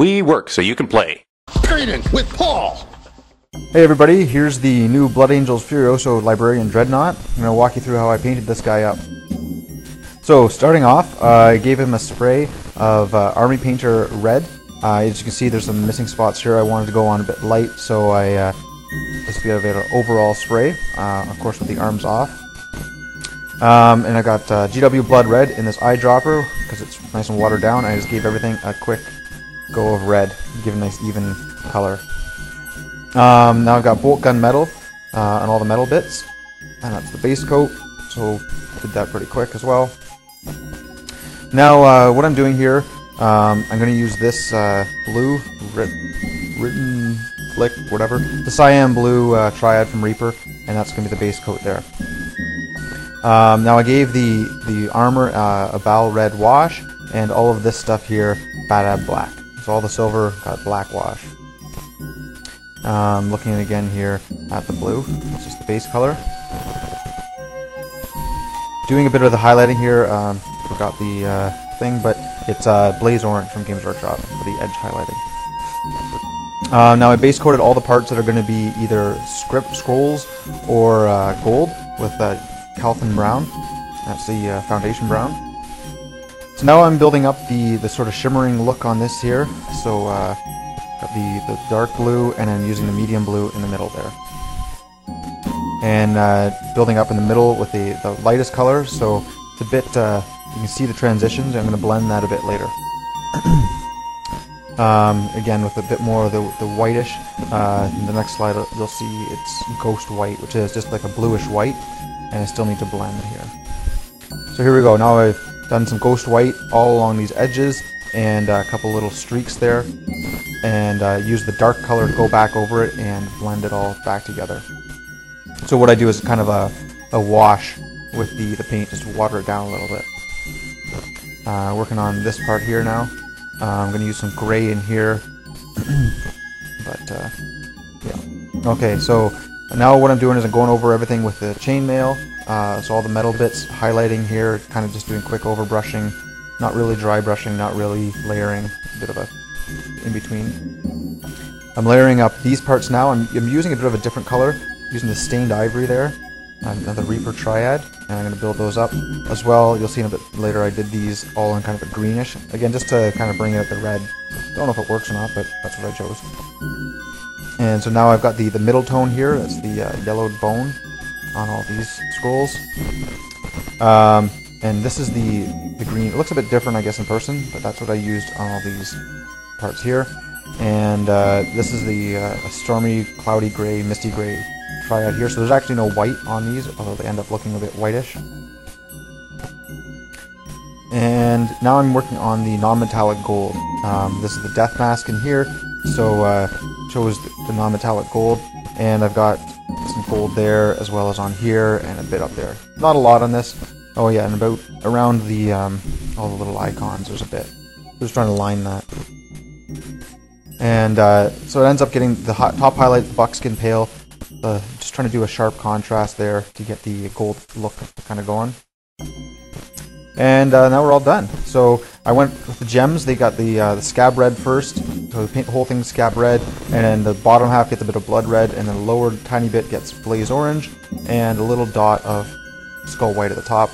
We work so you can play. Painting with Paul! Hey everybody, here's the new Blood Angels Furioso Librarian Dreadnought. I'm going to walk you through how I painted this guy up. So, starting off, I gave him a spray of Army Painter Red. As you can see, there's some missing spots here. I wanted to go on a bit light, so I just gave it an overall spray, of course with the arms off. And I got GW Blood Red in this eyedropper, because it's nice and watered down. I just gave everything a quick go of red, give it a nice even color. Now I've got Bolt Gun Metal on all the metal bits, and that's the base coat, so did that pretty quick as well. Now what I'm doing here, I'm going to use this blue, Written Flick, whatever, the Cyan Blue Triad from Reaper, and that's going to be the base coat there. Now I gave the armor a Val Red wash, and all of this stuff here, Badab Black. So all the silver got black wash. Looking again here at the blue, it's just the base color. Doing a bit of the highlighting here, forgot the thing, but it's Blaze Orange from Games Workshop for the edge highlighting. Now I base coated all the parts that are going to be either scrolls or gold with Calvin Brown. That's the foundation brown. So now I'm building up the sort of shimmering look on this here. So got the dark blue and then using the medium blue in the middle there. And building up in the middle with the lightest color, so it's a bit, you can see the transitions. I'm going to blend that a bit later. Again with a bit more of the whitish. In the next slide you'll see it's Ghost White, which is just like a bluish white, and I still need to blend here. So here we go. Now I've done some Ghost White all along these edges and a couple little streaks there, and use the dark color to go back over it and blend it all back together. So what I do is kind of a wash with the paint, just to water it down a little bit. Working on this part here now. I'm going to use some gray in here, but yeah. Okay, so now what I'm doing is I'm going over everything with the chainmail. So all the metal bits, highlighting here, kind of just doing quick overbrushing, not really dry brushing, not really layering, a bit of a in-between. I'm layering up these parts now. I'm using a bit of a different color, using the Stained Ivory there, the Reaper Triad, and I'm going to build those up as well. You'll see in a bit later I did these all in kind of a greenish, again just to kind of bring out the red. Don't know if it works or not, but that's what I chose. And so now I've got the middle tone here, that's the yellowed bone on all these scrolls. And this is the green. It looks a bit different, I guess, in person, but that's what I used on all these parts here. And this is the stormy, cloudy gray, misty gray triad here. So there's actually no white on these, although they end up looking a bit whitish. And now I'm working on the non-metallic gold. This is the death mask in here, so chose the non-metallic gold, and I've got some gold there as well as on here and a bit up there. Not a lot on this. Oh yeah, and about around the all the little icons there's a bit. Just trying to line that. And so it ends up getting the top highlight, the buckskin pale. Just trying to do a sharp contrast there to get the gold look kind of going. And now we're all done. So I went with the gems. They got the scab red first. So paint the whole thing scab red, and then the bottom half gets a bit of blood red, and then the lower tiny bit gets blaze orange, and a little dot of skull white at the top.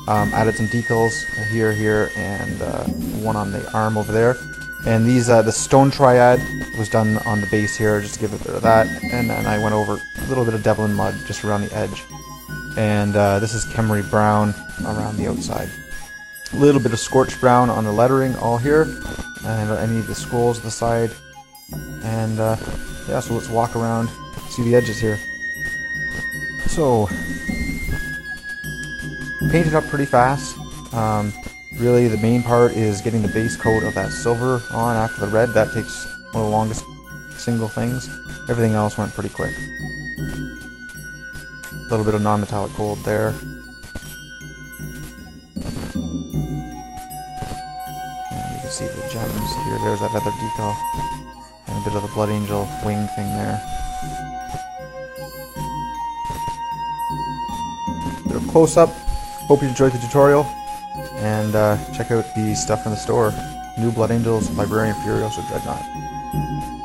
Added some decals here, and one on the arm over there. And these, the stone triad was done on the base here, just to give it a bit of that. And then I went over a little bit of Devlin mud just around the edge. And this is Khemri brown around the outside. A little bit of scorched brown on the lettering all here, and any of the scrolls at the side. And yeah, so let's walk around, see the edges here. So, painted up pretty fast. Really the main part is getting the base coat of that silver on after the red. That takes one of the longest single things. Everything else went pretty quick. A little bit of non-metallic gold there. And you can see the gems here. There's that other decal. And a bit of the Blood Angel wing thing there. Bit of close-up. Hope you enjoyed the tutorial. And check out the stuff in the store. New Blood Angels, Librarian Furiosa, Dreadnought.